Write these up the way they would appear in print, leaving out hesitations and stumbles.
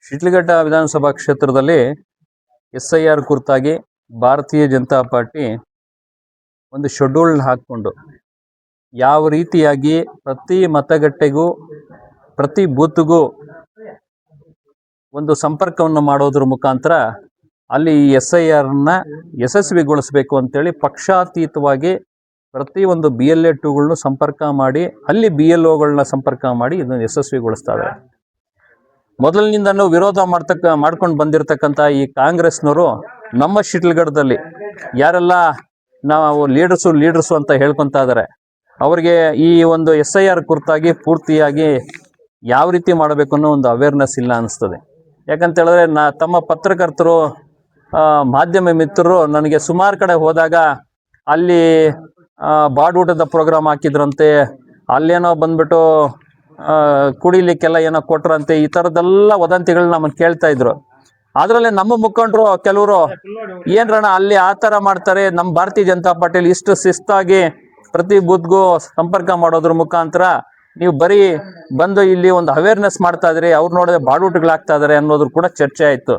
ಶಿಡ್ಲಘಟ್ಟ ವಿಧಾನಸಭಾ ಕ್ಷೇತ್ರದಲ್ಲಿ ಎಸ್ಐಆರ್ ಕುರಿತಾಗಿ ಭಾರತೀಯ ಜನತಾ ಪಾರ್ಟಿ ಒಂದು ಶೆಡ್ಯೂಲ್ ಹಾಕಿಕೊಂಡು ಯಾವ ರೀತಿಯಾಗಿ ಪ್ರತಿ ಮತಗಟ್ಟೆಗೂ ಪ್ರತಿ ಬೂತ್ಗೂ ಒಂದು ಸಂಪರ್ಕವನ್ನು ಮಾಡೋದ್ರ ಮುಖಾಂತರ ಅಲ್ಲಿ ಈ ಎಸ್ಐಆರ್ನ ಯಶಸ್ವಿಗೊಳಿಸಬೇಕು ಅಂತೇಳಿ ಪಕ್ಷಾತೀತವಾಗಿ ಪ್ರತಿ ಒಂದು BLA2ಗಳನ್ನ ಸಂಪರ್ಕ ಮಾಡಿ ಅಲ್ಲಿ BLOಗಳನ್ನ ಸಂಪರ್ಕ ಮಾಡಿ ಇದನ್ನು ಯಶಸ್ವಿಗೊಳಿಸ್ತಾರೆ. ಮೊದಲಿನಿಂದನೂ ವಿರೋಧ ಮಾಡ್ಕೊಂಡು ಬಂದಿರತಕ್ಕಂಥ ಈ ಕಾಂಗ್ರೆಸ್ನವರು ನಮ್ಮ ಶಿಡ್ಲಘಟ್ಟದಲ್ಲಿ ಯಾರೆಲ್ಲ ನಾವು ಲೀಡರ್ಸು ಅಂತ ಹೇಳ್ಕೊತಾ ಇದ್ದಾರೆ, ಅವರಿಗೆ ಈ ಒಂದು SIR ಕುರಿತಾಗಿ ಪೂರ್ತಿಯಾಗಿ ಯಾವ ರೀತಿ ಮಾಡಬೇಕು ಅನ್ನೋ ಒಂದು ಅವೇರ್ನೆಸ್ ಇಲ್ಲ ಅನಿಸ್ತದೆ. ಯಾಕಂತ ಹೇಳಿದ್ರೆ ತಮ್ಮ ಪತ್ರಕರ್ತರು ಮಾಧ್ಯಮ ಮಿತ್ರರು ನನಗೆ ಸುಮಾರು ಕಡೆ ಹೋದಾಗ ಅಲ್ಲಿ ಬಾಡೂಟದ ಪ್ರೋಗ್ರಾಮ್ ಹಾಕಿದ್ರಂತೆ, ಅಲ್ಲೇನೋ ಬಂದ್ಬಿಟ್ಟು ಕುಡಿಲಿಕ್ಕೆಲ್ಲ ಏನೋ ಕೊಟ್ರಂತೆ, ಈ ಥರದ್ದೆಲ್ಲ ವದಂತಿಗಳನ್ನ ನಮ್ಮನ್ನು ಕೇಳ್ತಾ ಇದ್ರು. ಅದರಲ್ಲೇ ನಮ್ಮ ಮುಖಂಡರು ಕೆಲವರು ಏನ್ರಣ ಅಲ್ಲಿ ಆ ಥರ ಮಾಡ್ತಾರೆ, ನಮ್ಮ ಭಾರತೀಯ ಜನತಾ ಪಾರ್ಟಿಯಲ್ಲಿ ಇಷ್ಟು ಶಿಸ್ತಾಗಿ ಪ್ರತಿ ಬೂತ್ಗೂ ಸಂಪರ್ಕ ಮಾಡೋದ್ರ ಮುಖಾಂತರ ನೀವು ಬರೀ ಬಂದು ಇಲ್ಲಿ ಒಂದು ಅವೇರ್ನೆಸ್ ಮಾಡ್ತಾ ಇದ್ರಿ, ಅವ್ರು ನೋಡಿದ್ರೆ ಬಾಡೂಟಗಳಾಗ್ತಾ ಇದಾರೆ ಅನ್ನೋದ್ರ ಕೂಡ ಚರ್ಚೆ ಆಯಿತು.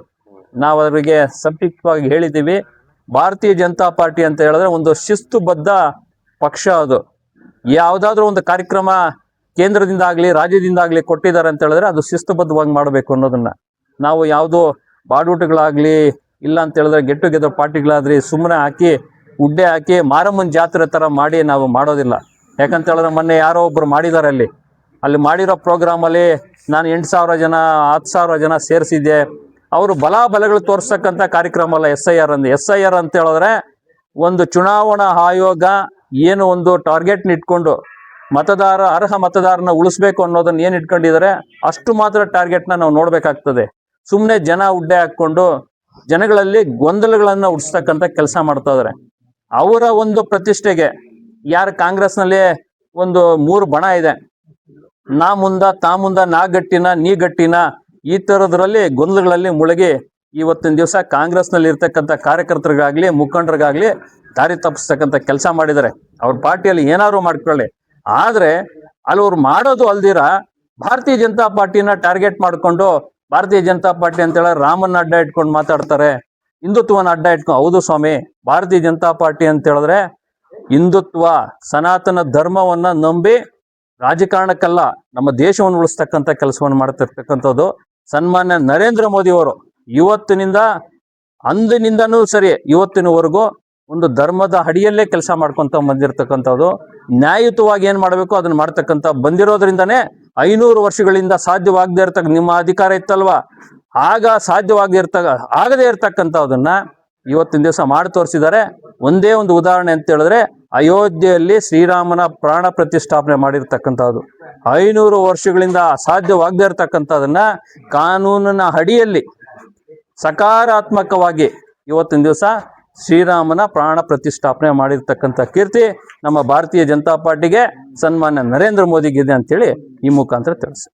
ನಾವು ಅವರಿಗೆ ಸಂಕ್ಷಿಪ್ತವಾಗಿ ಹೇಳಿದ್ದೀವಿ, ಭಾರತೀಯ ಜನತಾ ಪಾರ್ಟಿ ಅಂತ ಹೇಳಿದ್ರೆ ಒಂದು ಶಿಸ್ತುಬದ್ಧ ಪಕ್ಷ. ಅದು ಯಾವುದಾದ್ರೂ ಒಂದು ಕಾರ್ಯಕ್ರಮ ಕೇಂದ್ರದಿಂದ ಆಗಲಿ ರಾಜ್ಯದಿಂದ ಆಗಲಿ ಕೊಟ್ಟಿದ್ದಾರೆ ಅಂತ ಹೇಳಿದ್ರೆ ಅದು ಶಿಸ್ತುಬದ್ಧವಾಗಿ ಮಾಡಬೇಕು ಅನ್ನೋದನ್ನ ನಾವು ಯಾವುದೋ ಬಾಡೂಟಗಳಾಗಲಿ ಇಲ್ಲ ಅಂತ ಹೇಳಿದ್ರೆ ಗೆಟ್ ಟುಗೆದರ್ ಪಾರ್ಟಿಗಳಾದ್ರಿ ಸುಮ್ಮನೆ ಹಾಕಿ ಉಡ್ಡೆ ಹಾಕಿ ಮಾರಮ್ಮನ ಜಾತ್ರೆ ಥರ ಮಾಡಿ ನಾವು ಮಾಡೋದಿಲ್ಲ. ಯಾಕಂತ ಹೇಳಿದ್ರೆ ಮೊನ್ನೆ ಯಾರೋ ಒಬ್ರು ಮಾಡಿದ್ದಾರೆ, ಅಲ್ಲಿ ಮಾಡಿರೋ ಪ್ರೋಗ್ರಾಮಲ್ಲಿ ನಾನು 8,000 ಜನ 10,000 ಜನ ಸೇರಿಸಿದ್ದೆ. ಅವರು ಬಲಾಬಲಗಳು ತೋರಿಸ್ತಕ್ಕಂಥ ಕಾರ್ಯಕ್ರಮ ಅಲ್ಲ SIR ಅಂತ ಹೇಳಿದ್ರೆ ಒಂದು ಚುನಾವಣಾ ಆಯೋಗ ಏನು ಒಂದು ಟಾರ್ಗೆಟ್ನ ಇಟ್ಕೊಂಡು ಅರ್ಹ ಮತದಾರನ ಉಳಿಸ್ಬೇಕು ಅನ್ನೋದನ್ನ ಏನು ಇಟ್ಕೊಂಡಿದ್ದಾರೆ ಅಷ್ಟು ಮಾತ್ರ ಟಾರ್ಗೆಟ್ನ ನಾವು ನೋಡ್ಬೇಕಾಗ್ತದೆ. ಸುಮ್ಮನೆ ಜನ ಉಡ್ಡೆ ಹಾಕ್ಕೊಂಡು ಜನಗಳಲ್ಲಿ ಗೊಂದಲಗಳನ್ನು ಹುಟ್ಟಿಸ್ತಕ್ಕಂಥ ಕೆಲಸ ಮಾಡ್ತಾ ಇದ್ದಾರೆ. ಅವರ ಒಂದು ಪ್ರತಿಷ್ಠೆಗೆ ಯಾರು ಕಾಂಗ್ರೆಸ್ನಲ್ಲಿ ಒಂದು 3 ಬಣ ಇದೆ, ನಾ ಮುಂದ ತಾ ಮುಂದ ನಾ ಗಟ್ಟಿನ ನೀ ಗಟ್ಟಿನ ಈ ಥರದ್ರಲ್ಲಿ ಗೊಂದಲಗಳಲ್ಲಿ ಮುಳುಗಿ ಇವತ್ತಿನ ದಿವಸ ಕಾಂಗ್ರೆಸ್ನಲ್ಲಿ ಇರ್ತಕ್ಕಂಥ ಕಾರ್ಯಕರ್ತರಿಗಾಗ್ಲಿ ಮುಖಂಡರಿಗಾಗ್ಲಿ ದಾರಿ ತಪ್ಪಿಸ್ತಕ್ಕಂಥ ಕೆಲಸ ಮಾಡಿದ್ದಾರೆ. ಅವ್ರ ಪಾರ್ಟಿಯಲ್ಲಿ ಏನಾದ್ರು ಮಾಡ್ಕೊಳ್ಳಿ, ಆದ್ರೆ ಅಲ್ಲಿ ಅವ್ರು ಮಾಡೋದು ಅಲ್ದಿರ ಭಾರತೀಯ ಜನತಾ ಪಾರ್ಟಿನ ಟಾರ್ಗೆಟ್ ಮಾಡಿಕೊಂಡು ಭಾರತೀಯ ಜನತಾ ಪಾರ್ಟಿ ಅಂತ ಹೇಳಿ ರಾಮನ್ನ ಅಡ್ಡ ಇಟ್ಕೊಂಡು ಮಾತಾಡ್ತಾರೆ, ಹಿಂದುತ್ವನ ಅಡ್ಡ ಇಟ್ಕೊಂಡು. ಹೌದು ಸ್ವಾಮಿ, ಭಾರತೀಯ ಜನತಾ ಪಾರ್ಟಿ ಅಂತ ಹೇಳಿದ್ರೆ ಹಿಂದುತ್ವ ಸನಾತನ ಧರ್ಮವನ್ನ ನಂಬಿ ರಾಜಕಾರಣಕ್ಕಲ್ಲ ನಮ್ಮ ದೇಶವನ್ನು ಉಳಿಸ್ತಕ್ಕಂಥ ಕೆಲಸವನ್ನು ಮಾಡ್ತಿರ್ತಕ್ಕಂಥದ್ದು. ಸನ್ಮಾನ್ಯ ನರೇಂದ್ರ ಮೋದಿ ಅವರು ಇವತ್ತಿನಿಂದ ಅಂದಿನಿಂದನೂ ಸರಿ ಇವತ್ತಿನವರೆಗೂ ಒಂದು ಧರ್ಮದ ಅಡಿಯಲ್ಲೇ ಕೆಲಸ ಮಾಡ್ಕೊಂತ ಬಂದಿರತಕ್ಕಂಥದ್ದು. ನ್ಯಾಯಯುತವಾಗಿ ಏನ್ ಮಾಡಬೇಕು ಅದನ್ನ ಮಾಡ್ತಕ್ಕಂಥ ಬಂದಿರೋದ್ರಿಂದನೇ 500 ವರ್ಷಗಳಿಂದ ಸಾಧ್ಯವಾಗದೇ ಇರ್ತಕ್ಕ ನಿಮ್ಮ ಅಧಿಕಾರ ಇತ್ತಲ್ವಾ, ಆಗ ಆಗದೇ ಇರ್ತಕ್ಕಂಥದನ್ನ ಇವತ್ತಿನ ದಿವಸ ಮಾಡಿ ತೋರಿಸಿದ್ದಾರೆ. ಒಂದೇ ಒಂದು ಉದಾಹರಣೆ ಅಂತ ಹೇಳಿದ್ರೆ ಅಯೋಧ್ಯೆಯಲ್ಲಿ ಶ್ರೀರಾಮನ ಪ್ರಾಣ ಪ್ರತಿಷ್ಠಾಪನೆ ಮಾಡಿರ್ತಕ್ಕಂಥದ್ದು 500 ವರ್ಷಗಳಿಂದ ಸಾಧ್ಯವಾಗದೇ ಇರ್ತಕ್ಕಂಥದನ್ನ ಕಾನೂನಿನ ಅಡಿಯಲ್ಲಿ ಸಕಾರಾತ್ಮಕವಾಗಿ ಇವತ್ತಿನ ದಿವಸ ಶ್ರೀರಾಮನ ಪ್ರಾಣ ಪ್ರತಿಷ್ಠಾಪನೆ ಮಾಡಿರ್ತಕ್ಕಂಥ ಕೀರ್ತಿ ನಮ್ಮ ಭಾರತೀಯ ಜನತಾ ಪಾರ್ಟಿಗೆ ಸನ್ಮಾನ್ಯ ನರೇಂದ್ರ ಮೋದಿಗಿದೆ ಅಂತೇಳಿ ಈ ಮುಖಾಂತರ ತಿಳಿಸಿ.